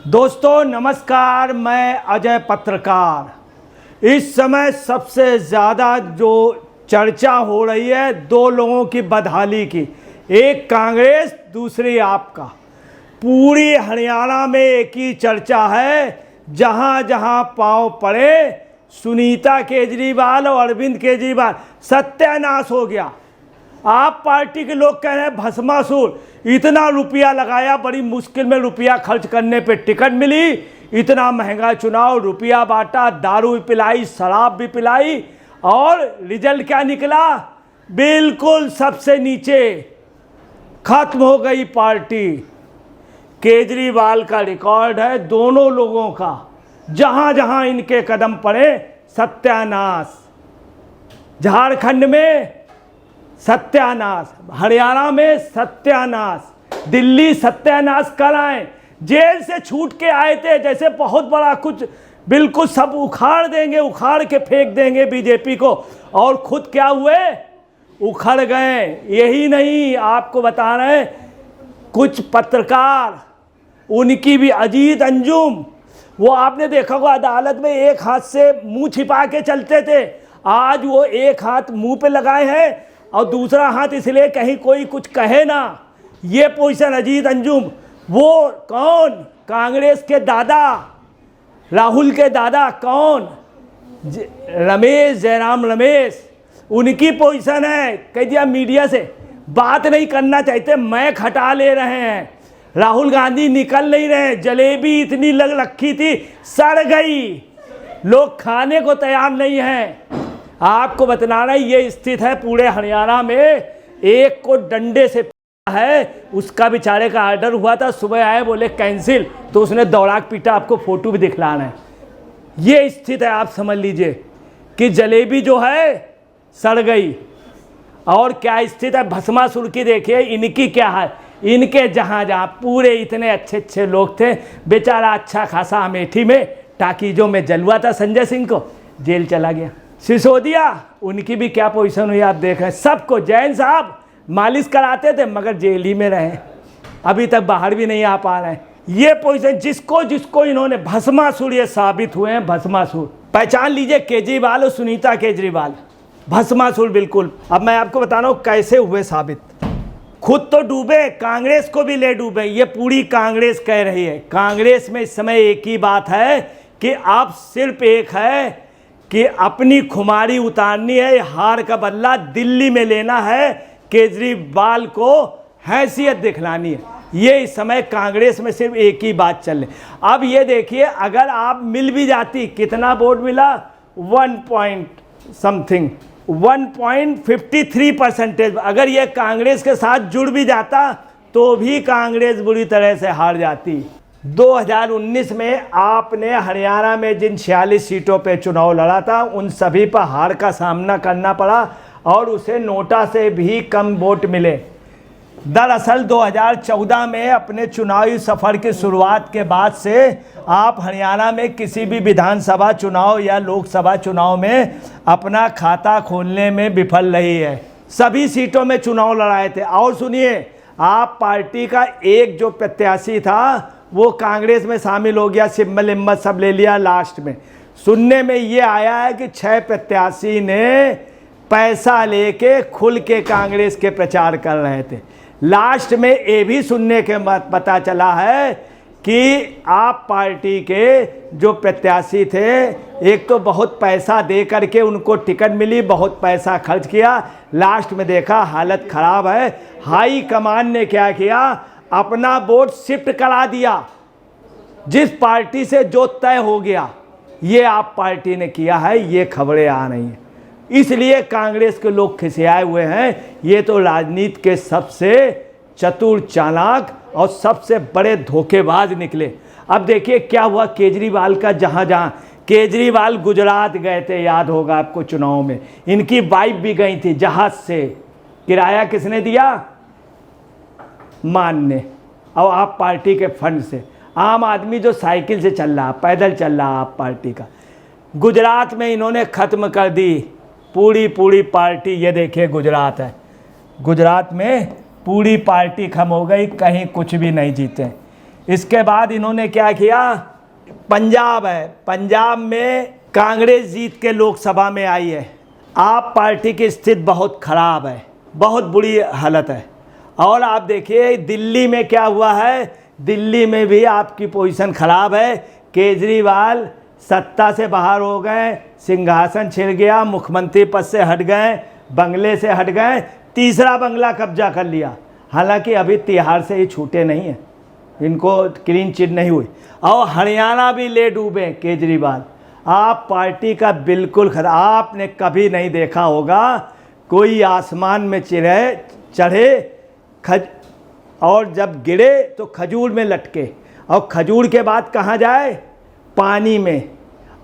दोस्तों नमस्कार, मैं अजय पत्रकार। इस समय सबसे ज़्यादा जो चर्चा हो रही है दो लोगों की बदहाली की, एक कांग्रेस दूसरी आपका। पूरी हरियाणा में एक ही चर्चा है, जहां जहां पांव पड़े सुनीता केजरीवाल और अरविंद केजरीवाल, सत्यानाश हो गया। आप पार्टी के लोग कह रहे हैं भस्मासुर, इतना रुपया लगाया, बड़ी मुश्किल में रुपया खर्च करने पे टिकट मिली, इतना महंगा चुनाव, रुपया बांटा, दारू भी पिलाई, शराब भी पिलाई, और रिजल्ट क्या निकला? बिल्कुल सबसे नीचे खत्म हो गई पार्टी। केजरीवाल का रिकॉर्ड है दोनों लोगों का, जहां जहां इनके कदम पड़े सत्यानाश। झारखंड में सत्यानाश, हरियाणा में सत्यानाश, दिल्ली सत्यानाश कराएं। जेल से छूट के आए थे, जैसे बहुत बड़ा कुछ, बिल्कुल सब उखाड़ देंगे, उखाड़ के फेंक देंगे बीजेपी को, और खुद क्या हुए? उखड़ गए। यही नहीं, आपको बता रहे हैं कुछ पत्रकार, उनकी भी अजीत अंजुम, वो आपने देखा होगा अदालत में एक हाथ से मुंह छिपा के चलते थे, आज वो एक हाथ मुंह पे लगाए हैं और दूसरा हाथ इसलिए कहीं कोई कुछ कहे ना। ये पोजीशन अजीत अंजुम, वो कौन? कांग्रेस के दादा, राहुल के दादा, कौन? रमेश, जयराम रमेश, उनकी पोजीशन है। कह दिया मीडिया से बात नहीं करना चाहते, मैक हटा ले रहे हैं। राहुल गांधी निकल नहीं रहे, जलेबी इतनी लग रखी थी, सड़ गई, लोग खाने को तैयार नहीं हैं। आपको बतलाना ये स्थित है पूरे हरियाणा में। एक को डंडे से है, उसका बेचारे का ऑर्डर हुआ था, सुबह आए बोले कैंसिल, तो उसने दौड़ा के पीटा। आपको फोटो भी दिखलाना है। ये स्थित है, आप समझ लीजिए कि जलेबी जो है सड़ गई। और क्या स्थित है भस्मासुर की, देखिए इनकी क्या है। इनके जहाँ जहाँ पूरे इतने अच्छे अच्छे लोग थे, बेचारा अच्छा खासा अमेठी में टाकीजों में जलवा था, संजय सिंह को जेल चला गया। सिसोदिया, उनकी भी क्या पोजीशन हुई आप देख रहे हैं। सबको, जैन साहब मालिश कराते थे मगर जेल ही में रहे, अभी तक बाहर भी नहीं आ पा रहे हैं। ये पोजीशन जिसको जिसको इन्होंने भस्मासुर, ये साबित हुए हैं भस्मासुर। पहचान लीजिए केजरीवाल और सुनीता केजरीवाल, भस्मासुर बिल्कुल। अब मैं आपको बता रहा हूँ कैसे हुए साबित। खुद तो डूबे, कांग्रेस को भी ले डूबे। ये पूरी कांग्रेस कह रही है। कांग्रेस में इस समय एक ही बात है कि अब सिर्फ एक है कि अपनी खुमारी उतारनी है, हार का बदला दिल्ली में लेना है, केजरीवाल को हैसियत दिखलानी है। ये इस समय कांग्रेस में सिर्फ एक ही बात चल रही। अब ये देखिए, अगर आप मिल भी जाती, कितना वोट मिला? 1.53%। अगर ये कांग्रेस के साथ जुड़ भी जाता तो भी कांग्रेस बुरी तरह से हार जाती। 2019 में आपने हरियाणा में जिन 46 सीटों पे चुनाव लड़ा था, उन सभी पर हार का सामना करना पड़ा और उसे नोटा से भी कम वोट मिले। दरअसल 2014 में अपने चुनावी सफ़र की शुरुआत के बाद से आप हरियाणा में किसी भी विधानसभा चुनाव या लोकसभा चुनाव में अपना खाता खोलने में विफल रही है। सभी सीटों में चुनाव लड़ाए थे। और सुनिए, आप पार्टी का एक जो प्रत्याशी था वो कांग्रेस में शामिल हो गया, सिंबल हिम्मत सब ले लिया। लास्ट में सुनने में ये आया है कि 6 प्रत्याशी ने पैसा लेके खुल के कांग्रेस के प्रचार कर रहे थे। लास्ट में ये भी सुनने के बाद पता चला है कि आप पार्टी के जो प्रत्याशी थे, एक तो बहुत पैसा दे करके उनको टिकट मिली, बहुत पैसा खर्च किया, लास्ट में देखा हालत ख़राब है। हाई कमान ने क्या किया? अपना वोट शिफ्ट करा दिया। जिस पार्टी से जो तय हो गया, ये आप पार्टी ने किया है। ये खबरें आ रही हैं, इसलिए कांग्रेस के लोग खिसियाए हुए हैं। ये तो राजनीति के सबसे चतुर, चालाक और सबसे बड़े धोखेबाज निकले। अब देखिए क्या हुआ केजरीवाल का। जहाँ जहाँ केजरीवाल गुजरात गए थे, याद होगा आपको, चुनाव में इनकी वाइफ भी गई थी जहाज से। किराया किसने दिया? मान ने। और आप पार्टी के फंड से, आम आदमी जो साइकिल से चल रहा, पैदल चल रहा, आप पार्टी का, गुजरात में इन्होंने ख़त्म कर दी पूरी पार्टी। ये देखिए गुजरात है, गुजरात में पूरी पार्टी खत्म हो गई, कहीं कुछ भी नहीं जीते। इसके बाद इन्होंने क्या किया, पंजाब है, पंजाब में कांग्रेस जीत के लोकसभा में आई है। आप पार्टी की स्थिति बहुत खराब है, बहुत बुरी हालत है। और आप देखिए दिल्ली में क्या हुआ है, दिल्ली में भी आपकी पोजीशन खराब है। केजरीवाल सत्ता से बाहर हो गए, सिंहासन छिड़ गया, मुख्यमंत्री पद से हट गए, बंगले से हट गए, तीसरा बंगला कब्जा कर लिया। हालांकि अभी तिहाड़ से ही छूटे नहीं हैं, इनको क्लीन चिट नहीं हुई। और हरियाणा भी ले डूबे केजरीवाल। आप पार्टी का बिल्कुल आपने कभी नहीं देखा होगा कोई आसमान में चढ़े और जब गिरे तो खजूर में लटके, और खजूर के बाद कहाँ जाए, पानी में,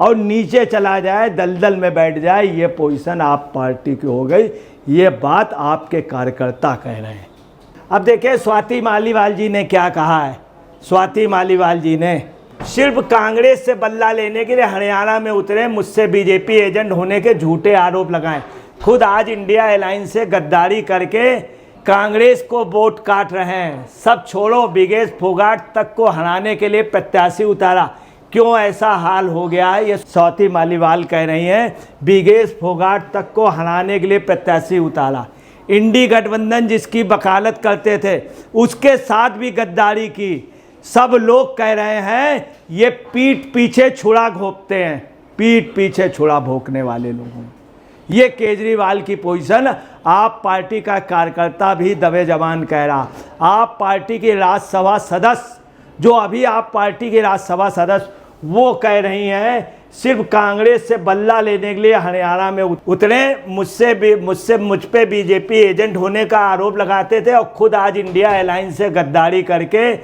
और नीचे चला जाए, दलदल में बैठ जाए। ये पोजीशन आप पार्टी की हो गई। ये बात आपके कार्यकर्ता कह रहे हैं। अब देखिए स्वाति मालीवाल जी ने क्या कहा है। स्वाति मालीवाल जी ने सिर्फ कांग्रेस से बदला लेने के लिए हरियाणा में उतरे, मुझसे बीजेपी एजेंट होने के झूठे आरोप लगाए। खुद आज इंडिया अलायंस से गद्दारी करके कांग्रेस को वोट काट रहे हैं। सब छोड़ो, बिगेश फोगाट तक को हराने के लिए प्रत्याशी उतारा। क्यों ऐसा हाल हो गया है, ये स्वाति मालीवाल कह रही हैं। बिगेश फोगाट तक को हराने के लिए प्रत्याशी उतारा। इंडी गठबंधन जिसकी वकालत करते थे उसके साथ भी गद्दारी की। सब लोग कह रहे हैं ये पीठ पीछे छुरा घोंपते हैं, पीठ पीछे छुरा भोंकने वाले लोगों। ये केजरीवाल की पोजीशन आप पार्टी का कार्यकर्ता भी दबे जबान कह रहा। आप पार्टी के राज्यसभा सदस्य, जो अभी आप पार्टी के राज्यसभा सदस्य, वो कह रही हैं सिर्फ कांग्रेस से बदला लेने के लिए हरियाणा में उतरे, मुझ पे बीजेपी एजेंट होने का आरोप लगाते थे, और खुद आज इंडिया अलायंस से गद्दारी करके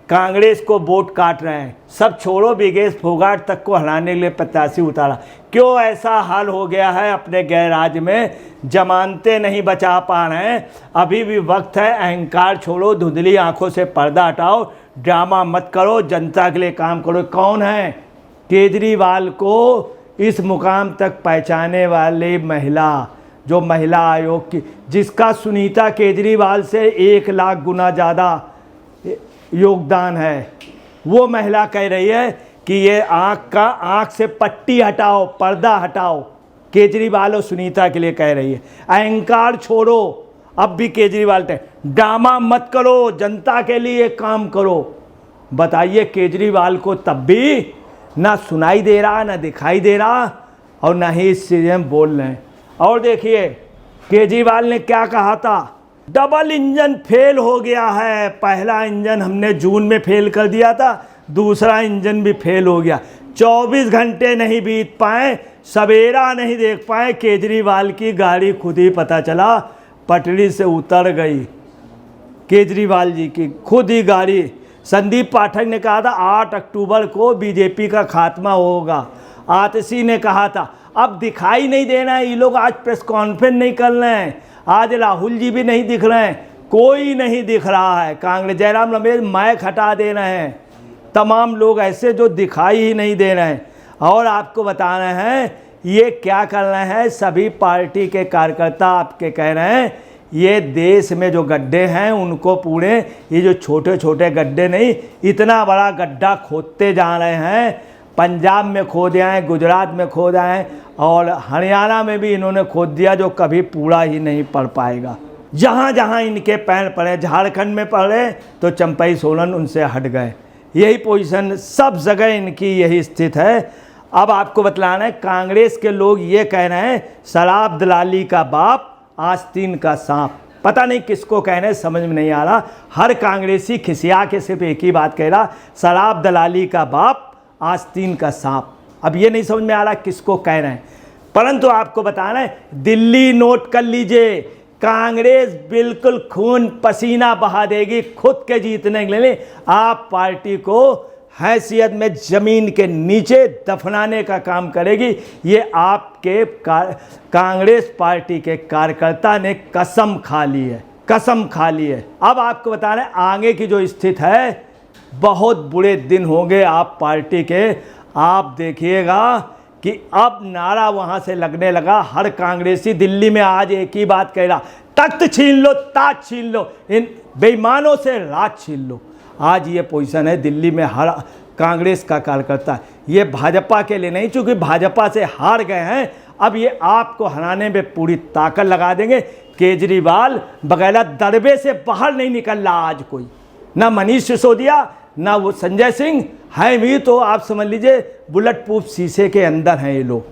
कांग्रेस को वोट काट रहे हैं। सब छोड़ो, बिगेश फोगाट तक को हराने के लिए प्रत्याशी उतारा। क्यों ऐसा हाल हो गया है अपने गैर राज्य में, जमानतें नहीं बचा पा रहे हैं। अभी भी वक्त है, अहंकार छोड़ो, धुंधली आंखों से पर्दा हटाओ, ड्रामा मत करो, जनता के लिए काम करो। कौन है केजरीवाल को इस मुकाम तक पहचाने वाली महिला, जो महिला आयोग की, जिसका सुनीता केजरीवाल से 1 लाख गुना ज़्यादा योगदान है, वो महिला कह रही है कि ये आँख से पट्टी हटाओ, पर्दा हटाओ। केजरीवाल और सुनीता के लिए कह रही है। अहंकार छोड़ो, अब भी केजरीवाल थे, ड्रामा मत करो, जनता के लिए काम करो। बताइए केजरीवाल को तब भी ना सुनाई दे रहा, ना दिखाई दे रहा, और ना ही इस चीज़ में बोल रहे हैं। और देखिए केजरीवाल ने क्या कहा था, डबल इंजन फेल हो गया है। पहला इंजन हमने जून में फेल कर दिया था, दूसरा इंजन भी फेल हो गया। 24 घंटे नहीं बीत पाए, सवेरा नहीं देख पाए, केजरीवाल की गाड़ी खुद ही पता चला पटरी से उतर गई। केजरीवाल जी की खुद ही गाड़ी। संदीप पाठक ने कहा था 8 अक्टूबर को बीजेपी का खात्मा होगा। आतिशी ने कहा था अब दिखाई नहीं देना है। ये लोग आज प्रेस कॉन्फ्रेंस नहीं कर रहे हैं, आज राहुल जी भी नहीं दिख रहे हैं, कोई नहीं दिख रहा है। कांग्रेस जयराम रमेश माइक हटा दे रहे हैं, तमाम लोग ऐसे जो दिखाई ही नहीं दे रहे हैं। और आपको बता रहे हैं ये क्या कर रहे हैं, सभी पार्टी के कार्यकर्ता आपके कह रहे हैं ये देश में जो गड्ढे हैं उनको पूरे, ये जो छोटे छोटे गड्ढे नहीं, इतना बड़ा गड्ढा खोदते जा रहे हैं। पंजाब में खोदे हैं, गुजरात में खोदा है, और हरियाणा में भी इन्होंने खोद दिया, जो कभी पूरा ही नहीं पड़ पाएगा। जहाँ जहाँ इनके पैर पड़े, झारखंड में पड़े तो चंपई सोलन उनसे हट गए। यही पोजीशन सब जगह इनकी यही स्थिति है। अब आपको बतलाना है कांग्रेस के लोग ये कह रहे हैं शराब दलाली का बाप, आस्तीन का सांप। पता नहीं किसको कह रहे हैं, समझ में नहीं आ रहा। हर कांग्रेसी खिसिया के सिर्फ एक ही बात कह रहा, शराब दलाली का बाप, आस्तीन का सांप। अब ये नहीं समझ में आ रहा किसको कह रहे हैं। परंतु आपको बताना है दिल्ली नोट कर लीजिए, कांग्रेस बिल्कुल खून पसीना बहा देगी खुद के जीतने के लिए। आप पार्टी को हैसियत में ज़मीन के नीचे दफनाने का काम करेगी। ये आपके कांग्रेस पार्टी के कार्यकर्ता ने कसम खा ली है, कसम खा ली है। अब आपको बता रहे हैं आगे की जो स्थिति है, बहुत बुरे दिन होंगे आप पार्टी के। आप देखिएगा कि अब नारा वहाँ से लगने लगा। हर कांग्रेसी दिल्ली में आज एक ही बात कह रहा, तख्त छीन लो, ताज छीन लो, इन बेईमानों से राज छीन लो। आज ये पोजीशन है दिल्ली में हर कांग्रेस का कार्यकर्ता। ये भाजपा के लिए नहीं, चूँकि भाजपा से हार गए हैं, अब ये आपको हराने में पूरी ताकत लगा देंगे। केजरीवाल वगैरह दरबे से बाहर नहीं निकल रहा आज कोई, ना मनीष सिसोदिया ना वो संजय सिंह हैं भी, तो आप समझ लीजिए बुलेट प्रूफ शीशे के अंदर हैं ये लोग,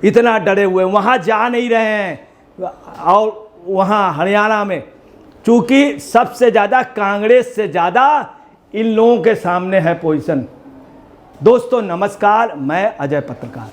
इतना डरे हुए वहाँ जा नहीं रहे हैं। और वहाँ हरियाणा में चूँकि सबसे ज़्यादा कांग्रेस से ज़्यादा इन लोगों के सामने है पोजीशन। दोस्तों नमस्कार, मैं अजय पत्रकार।